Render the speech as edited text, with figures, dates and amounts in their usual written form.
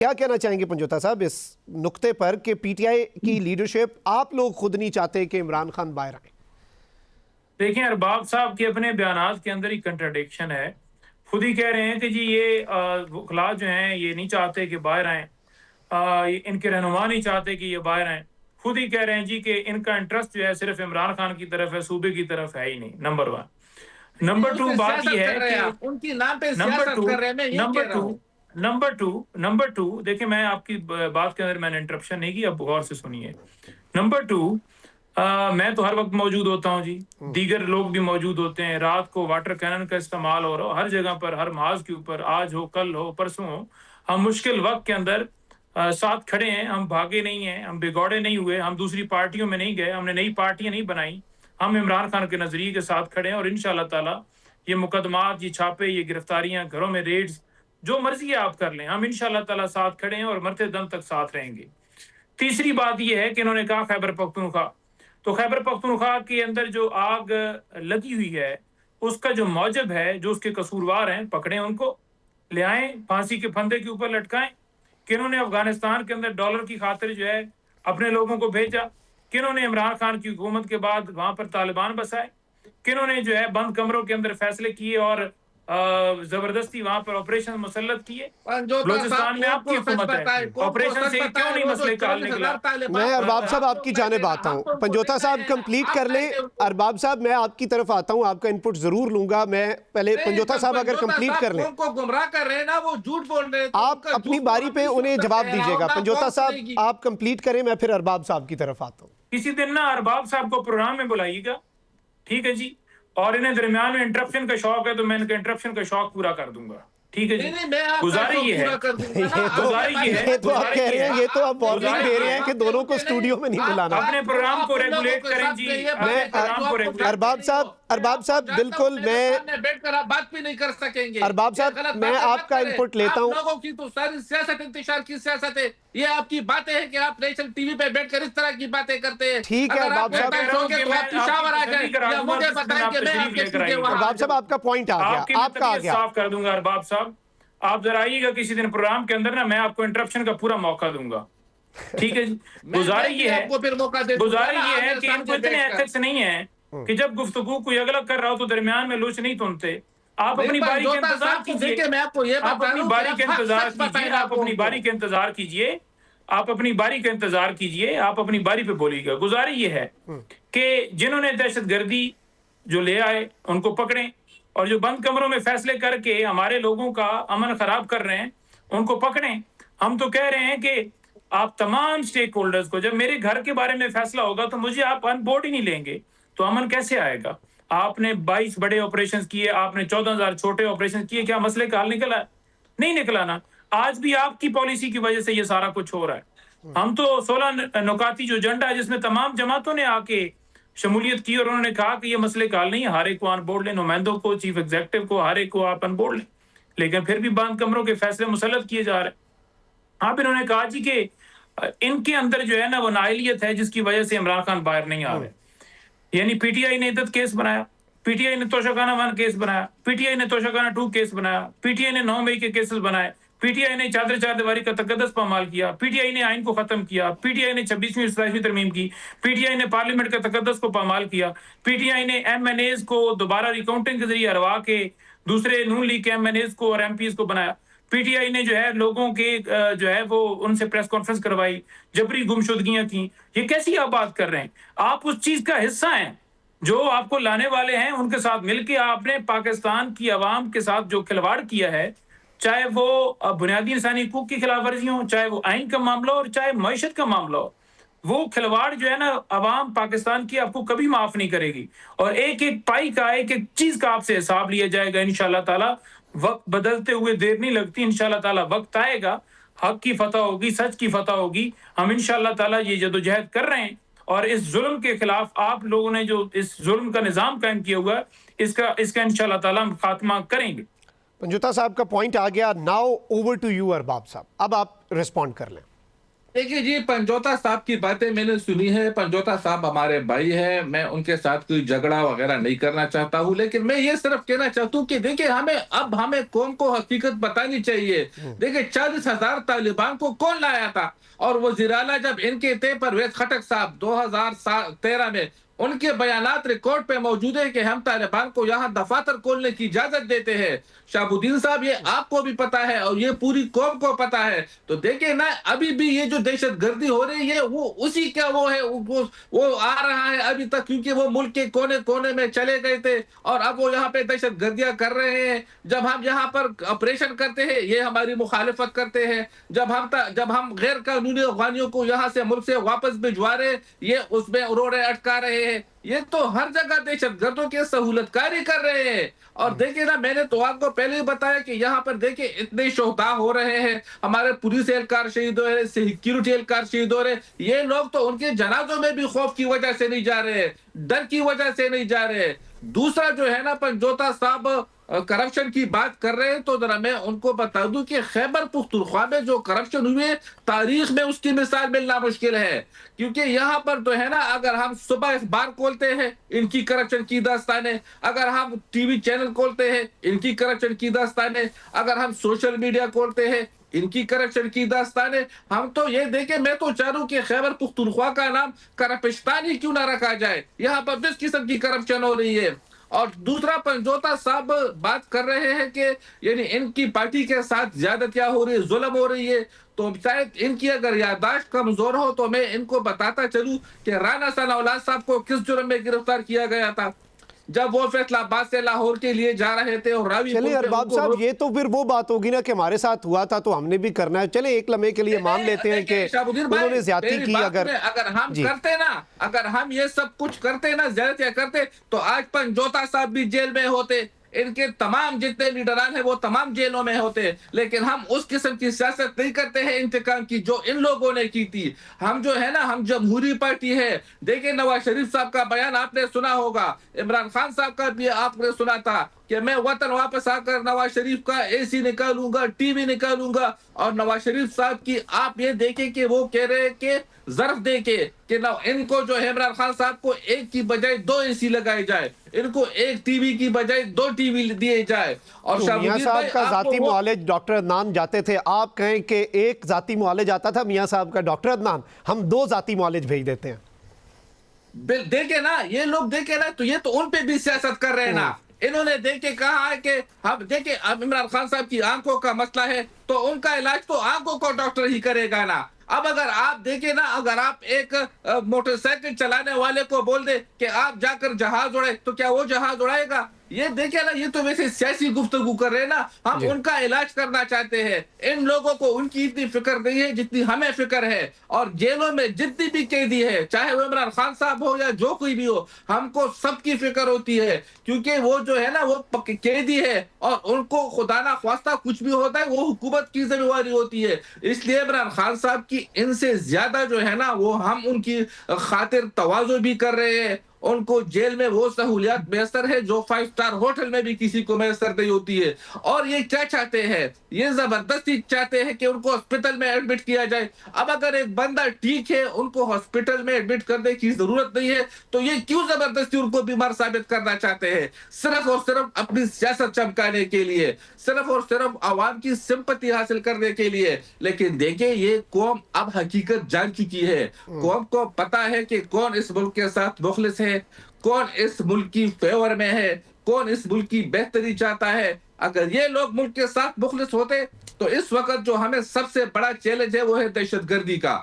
کیا کہنا چاہیں گے پنجوتا صاحب اس نقطے پر کہ پی ٹی آئی کی لیڈرشپ آپ لوگ خود نہیں چاہتے کہ عمران خان باہر آئیں؟ دیکھیں ارباب صاحب کے اپنے بیانات کے اندر ہی کنٹراڈکشن ہے. خود ہی کہہ رہے ہیں کہ جی یہ وکلاء جو ہیں یہ نہیں چاہتے کہ باہر آئیں, ان کے رہنما نہیں چاہتے کہ یہ باہر آئیں. خود ہی کہہ رہے ہیں جی کہ ان کا انٹرسٹ جو ہے صرف عمران خان کی طرف ہے, صوبے کی طرف ہے ہی نہیں. نمبر 1. نمبر 2 بات یہ ہے کہ ان کی نام پہ سیاست کر رہے ہیں. میں یہ کہہ رہا ہوں. نمبر 2 دیکھیں, میں آپ کی بات کے اندر میں نے انٹرپشن نہیں کی, اب غور سے سنیے. نمبر 2, میں تو ہر وقت موجود ہوتا ہوں جی, دیگر لوگ بھی موجود ہوتے ہیں. رات کو واٹر کینن کا استعمال ہو رہا ہو ہر جگہ پر, ہر محاذ کے اوپر, آج ہو کل ہو پرسوں ہو. ہم مشکل وقت کے اندر ساتھ کھڑے ہیں, ہم بھاگے نہیں ہیں, ہم بگوڑے نہیں ہوئے, ہم دوسری پارٹیوں میں نہیں گئے, ہم نے نئی پارٹیاں نہیں بنائیں. ہم عمران خان کے نظریے کے ساتھ کھڑے ہیں اور انشاءاللہ تعالی یہ مقدمات, یہ چھاپے, یہ گرفتاریاں, گھروں میں ریڈز, جو مرضی ہے آپ کر لیں, ہم انشاءاللہ تعالی ساتھ کھڑے ہیں اور مرتے دم تک ساتھ رہیں گے. تیسری بات یہ ہے کہ انہوں نے کہا خیبر پختونخوا, تو خیبر پختونخوا کے اندر جو آگ لگی ہوئی ہے اس کا جو موجب ہے, جو اس کے قصوروار ہیں, پکڑیں ان کو, لے آئیں, پھانسی کے پھندے کے اوپر لٹکائیں. کنہوں نے افغانستان کے اندر ڈالر کی خاطر جو ہے اپنے لوگوں کو بھیجا, کنہوں نے عمران خان کی حکومت کے بعد وہاں پر طالبان بسائے, کنہوں نے جو ہے بند کمروں کے اندر فیصلے کیے اور زبردستی وہاں پر آپریشن مسلط کیے. بلوچستان میں آپ کی حکومت ہے, آپریشن سے کیوں نہیں مسئلے کا حل نکلا؟ میں ارباب صاحب آپ کی جانب آتا ہوں. پنجوتا صاحب کمپلیٹ کر لیں. ارباب صاحب میں آپ کی طرف آتا ہوں, آپ کا انپٹ ضرور لوں گا. میں پہلے پنجوتا صاحب اگر کمپلیٹ کر لیں, کو گمراہ کر رہے ہیں نا, وہ جھوٹ بول رہے ہیں, آپ اپنی باری پہ انہیں جواب دیجیے گا. پنجوتا صاحب آپ کمپلیٹ کریں, میں پھر ارباب صاحب کی طرف آتا ہوں. کسی دن نا ارباب صاحب کو پروگرام میں بلائیے گا, ٹھیک ہے جی, اور انہیں درمیان میں انٹرپشن کا شوق ہے تو میں ان کا انٹرپشن کا شوق پورا کر دوں گا, ٹھیک ہے جی. گزارش یہ ہے, یہ تو آپ کہہ رہے ہیں, یہ تو آپ وارننگ دے رہے ہیں کہ دونوں کو اسٹوڈیو میں نہیں بلانا. اپنے پروگرام کو ریگولیٹ کریں جی. ارباب صاحب بالکل, میں بیٹھ کر آپ بات بھی نہیں کر سکیں گے. ارباب صاحب میں آپ کا انپٹ لیتا ہوں. لوگوں کی تو ساری سیاست انتشار کی سیاست ہے. یہ آپ کی باتیں ہیں کہ آپ نیشنل ٹی وی پہ بیٹھ کر اس طرح کی باتیں کرتے ہیں. ٹھیک ہے ارباب صاحب, پشاور آ جائیں یا مجھے بتائیں کہ میں آپ کے سیدھے وہاں. ارباب صاحب آپ کا پوائنٹ آ گیا, آپ کا آ گیا. صاف کر دوں گا ارباب صاحب, آپ ذرا آئیے گا کسی دن پروگرام کے اندر نا, میں آپ کو انٹرپشن کا پورا موقع دوں گا, ٹھیک ہے جی. گزارش یہ ہے کہ ان کو اتنے ایتھکس نہیں ہیں کہ جب گفتگو کوئی اگلا کر رہا ہو تو درمیان میں لوچ نہیں تنتے. آپ اپنی باری کا انتظار کیجئے, آپ اپنی باری کا انتظار کیجئے, آپ اپنی باری کا انتظار کیجئے, آپ اپنی باری کا انتظار کیجئے, آپ اپنی باری پہ بولیے گا. گزارش یہ ہے کہ جنہوں نے دہشت گردی جو لے آئے ان کو پکڑیں, اور جو بند کمروں میں فیصلے کر کے ہمارے لوگوں کا امن خراب کر رہے ہیں ان کو پکڑیں. ہم تو کہہ رہے ہیں کہ آپ تمام سٹیک ہولڈرز کو, جب میرے گھر کے بارے میں فیصلہ ہوگا تو مجھے آپ ان بورڈ ہی نہیں لیں گے تو امن کیسے آئے گا؟ آپ نے 22 بڑے آپریشنز کیے, آپ نے 14,000 چھوٹے آپریشن کیے, کیا مسئلے کا حل نکلا ہے؟ نہیں نکلا نا. آج بھی آپ کی پالیسی کی وجہ سے یہ سارا کچھ ہو رہا ہے. ہم تو 16 نکاتی جو ایجنڈا ہے جس میں تمام جماعتوں نے آ کے شمولیت کی اور انہوں نے کہا کہ یہ مسئلے کا حل نہیں ہے, ہر ایک کو آن بورڈ لیں, نمائندوں کو, چیف ایگزیکٹو کو, ہر ایک کو آپ آن بورڈ لیں, لیکن پھر بھی بند کمروں کے فیصلے مسلط کیے جا رہے ہیں. اب انہوں نے کہا جی کہ ان کے اندر جو ہے نا وہ نااہلیت ہے جس کی وجہ سے عمران خان باہر نہیں آ رہے. یعنی پی ٹی آئی نے عدت کیس بنایا, پی ٹی آئی نے توشہ خانہ 1 کیس بنایا, پی ٹی آئی نے توشہ خانہ 2 کیس بنایا, پی ٹی آئی نے 9 مئی کے کیسز بنائے, پی ٹی آئی نے چادر چار دیواری کا تقدس پامال کیا, پی ٹی آئی نے آئین کو ختم کیا, پی ٹی آئی نے 26ویں 27ویں ترمیم کی, پی ٹی آئی نے پارلیمنٹ کا تقدس کو پامال کیا, پی ٹی آئی نے ایم این ایز کو دوبارہ ریکاؤنٹنگ کے ذریعے ہروا کے دوسرے نون لیگ کے ایم این ایز کو اور ایم پیز کو بنایا. پی ٹی آئی نے جو ہے لوگوں کے جو ہے وہ ان سے پریس کانفرنس کروائی, جبری گمشدگیاں کی. یہ کیسی آپ بات کر رہے ہیں؟ آپ اس چیز کا حصہ ہیں جو آپ کو لانے والے ہیں, ان کے ساتھ مل کے آپ نے پاکستان کی عوام کے ساتھ جو کھلواڑ کیا ہے, چاہے وہ بنیادی انسانی حقوق کی خلاف ورزی ہوں, چاہے وہ آئین کا معاملہ ہو, اور چاہے معیشت کا معاملہ ہو, وہ کھلواڑ جو ہے نا عوام پاکستان کی آپ کو کبھی معاف نہیں کرے گی. اور ایک ایک پائی کا, ایک ایک چیز کا آپ سے حساب لیا جائے گا انشاءاللہ تعالی. وقت بدلتے ہوئے دیر نہیں لگتی, انشاءاللہ تعالی وقت آئے گا, حق کی فتح ہوگی, سچ کی فتح ہوگی. ہم انشاءاللہ تعالی یہ جدوجہد کر رہے ہیں, اور اس ظلم کے خلاف آپ لوگوں نے جو اس ظلم کا نظام قائم کیا ہوا ہے اس کا انشاءاللہ تعالی ہم خاتمہ کریں گے. پنجوتا صاحب کا پوائنٹ آ گیا. ناؤ اوور ٹو یو ارباب صاحب, اب آپ ریسپونڈ کر لیں. دیکھیے جی، پنجوتا صاحب کی باتیں میں نے سنی ہے. پنجوتا صاحب ہمارے بھائی ہیں، میں ان کے ساتھ کوئی جھگڑا وغیرہ نہیں کرنا چاہتا ہوں، لیکن میں یہ صرف کہنا چاہتا ہوں کہ دیکھیں ہمیں قوم کو حقیقت بتانی چاہیے. دیکھیں 40,000 طالبان کو کون لایا تھا؟ اور وزیر اعلیٰ جب ان کے تھے پرویز خٹک صاحب 2013 میں، ان کے بیانات ریکارڈ پہ موجود ہے کہ ہم طالبان کو یہاں دفاتر کھولنے کی اجازت دیتے ہیں. شہاب الدین صاحب یہ آپ کو بھی پتا ہے اور یہ پوری قوم کو پتا ہے. تو دیکھیں نا، ابھی بھی یہ جو دہشت گردی ہو رہی ہے وہ اسی کا وہ ہے، وہ آ رہا ہے ابھی تک، کیونکہ وہ ملک کے کونے کونے میں چلے گئے تھے اور اب وہ یہاں پہ دہشت گردیاں کر رہے ہیں. جب ہم یہاں پر آپریشن کرتے ہیں یہ ہماری مخالفت کرتے ہیں. جب ہم غیر قانونی افغانیوں کو یہاں سے ملک سے واپس بھجوا رہے، یہ اس میں روڑے اٹکا رہے ہیں. یہ تو ہر جگہ دہشت گردوں کی سہولت کاری کر رہے ہیں. اور دیکھیں نا، میں نے تو آپ کو پہلے ہی بتایا کہ یہاں پر دیکھیں اتنے شہداء ہو رہے ہیں، ہمارے پولیس اہلکار شہید ہو رہے، سیکیورٹی اہلکار شہید ہو رہے. یہ لوگ تو ان کے جنازوں میں بھی خوف کی وجہ سے نہیں جا رہے، ڈر کی وجہ سے نہیں جا رہے. دوسرا جو ہے نا، پنجوتا صاحب کرپشن کی بات کر رہے ہیں، تو ذرا میں ان کو بتا دوں کہ خیبر پختونخوا میں جو کرپشن ہوئے تاریخ میں اس کی مثال ملنا مشکل ہے. کیونکہ یہاں پر تو ہے نا، اگر ہم صبح اخبار کھولتے ہیں ان کی کرپشن کی داستانیں، اگر ہم ٹی وی چینل کھولتے ہیں ان کی کرپشن کی داستانیں، اگر ہم سوشل میڈیا کھولتے ہیں ان کی کرپشن کی داستانیں. ہم تو یہ دیکھیں، میں تو چاہوں کہ خیبر پختونخوا کا نام کرپشتان ہی کیوں نہ رکھا جائے. یہاں پر جس قسم کی کرپشن ہو رہی ہے. اور دوسرا، پنجوتا صاحب بات کر رہے ہیں کہ یعنی ان کی پارٹی کے ساتھ زیادتیاں ہو رہی ہے، ظلم ہو رہی ہے. تو شاید ان کی اگر یادداشت کمزور ہو تو میں ان کو بتاتا چلوں کہ رانا ثناء اللہ صاحب کو کس جرم میں گرفتار کیا گیا تھا جب وہ فیصلہ آباد سے لاہور کے لیے جا رہے تھے. اور راوی چلیں ارباب صاحب، یہ تو پھر وہ بات ہوگی نا کہ ہمارے ساتھ ہوا تھا تو ہم نے بھی کرنا ہے. چلیں ایک لمحے کے لیے مان لیتے ہیں کہ انہوں نے زیادتی کی. اگر ہم کرتے نا، اگر ہم یہ سب کچھ کرتے نا، زیادتیاں کرتے، تو آج پنجوتا صاحب بھی جیل میں ہوتے، ان کے تمام جتنے لیڈران ہیں وہ تمام جیلوں میں ہوتے. لیکن ہم اس قسم کی سیاست نہیں کرتے ہیں انتقام کی جو ان لوگوں نے کی تھی. ہم جو ہے نا، ہم جمہوری پارٹی ہے. دیکھیں نواز شریف صاحب کا بیان آپ نے سنا ہوگا، عمران خان صاحب کا بھی آپ نے سنا تھا کہ میں وطن واپس آ کر نواز شریف کا اے سی نکالوں گا، ٹی وی نکالوں گا. اور نواز شریف صاحب کی آپ یہ دیکھیں کہ وہ کہہ رہے کہ ظرف دے کے کہ ان کو جو ہے عمران خان صاحب کو ایک کی بجائے 2 اے سی لگائے جائے، ان کو ایک ٹی وی کی بجائے 2 ٹی وی دیے جائے. اور میاں صاحب کا ذاتی معالج ڈاکٹر عدنان جاتے تھے، آپ کہیں کہ ایک ذاتی معالج آتا تھا میاں صاحب کا ڈاکٹر عدنان، ہم 2 ذاتی معالج بھیج دیتے ہیں. دیکھیں نا، یہ لوگ دیکھیں نا، تو یہ تو ان پہ بھی سیاست کر رہے ہیں نا. انہوں نے دیکھے کہا ہے کہ ہم دیکھیں اب عمران خان صاحب کی آنکھوں کا مسئلہ ہے تو ان کا علاج تو آنکھوں کو ڈاکٹر ہی کرے گا نا. اب اگر آپ دیکھیں نا، اگر آپ ایک موٹر سائیکل چلانے والے کو بول دے کہ آپ جا کر جہاز اڑائے تو کیا وہ جہاز اڑائے گا؟ یہ دیکھیں نا، یہ تو ویسے سیاسی گفتگو کر رہے ہیں نا. ہم ان کا علاج کرنا چاہتے ہیں. ان لوگوں کو ان کی اتنی فکر نہیں ہے جتنی ہمیں فکر ہے. اور جیلوں میں جتنی بھی قیدی ہے، چاہے وہ عمران خان صاحب ہو یا جو کوئی بھی ہو، ہم کو سب کی فکر ہوتی ہے. کیونکہ وہ جو ہے نا وہ قیدی ہے اور ان کو خدا نہ خواستہ کچھ بھی ہوتا ہے وہ حکومت کی ذمہ داری ہوتی ہے. اس لیے عمران خان صاحب کی ان سے زیادہ جو ہے نا وہ ہم ان کی خاطر تواضع بھی کر رہے ہیں. ان کو جیل میں وہ سہولیات میسر ہے جو 5 اسٹار ہوٹل میں بھی کسی کو میسر نہیں ہوتی ہے. اور یہ کیا چاہتے ہیں؟ یہ زبردستی چاہتے ہیں کہ ان کو ہاسپٹل میں ایڈمٹ کیا جائے. اب اگر ایک بندہ ٹھیک ہے، ان کو ہاسپٹل میں ایڈمٹ کرنے کی ضرورت نہیں ہے، تو یہ کیوں زبردستی ان کو بیمار ثابت کرنا چاہتے ہیں؟ صرف اور صرف اپنی سیاست چمکانے کے لیے، صرف اور صرف عوام کی سمپتی حاصل کرنے کے لیے. لیکن دیکھیں یہ قوم اب حقیقت جان چکی ہے. قوم کو پتا ہے کہ کون اس ملک کے ساتھ مخلص ہے، کون اس ملک کی فیور میں ہے، کون اس ملک کی بہتری چاہتا ہے. اگر یہ لوگ ملک کے ساتھ مخلص ہوتے تو اس وقت جو ہمیں سب سے بڑا چیلنج ہے وہ ہے دہشت گردی کا.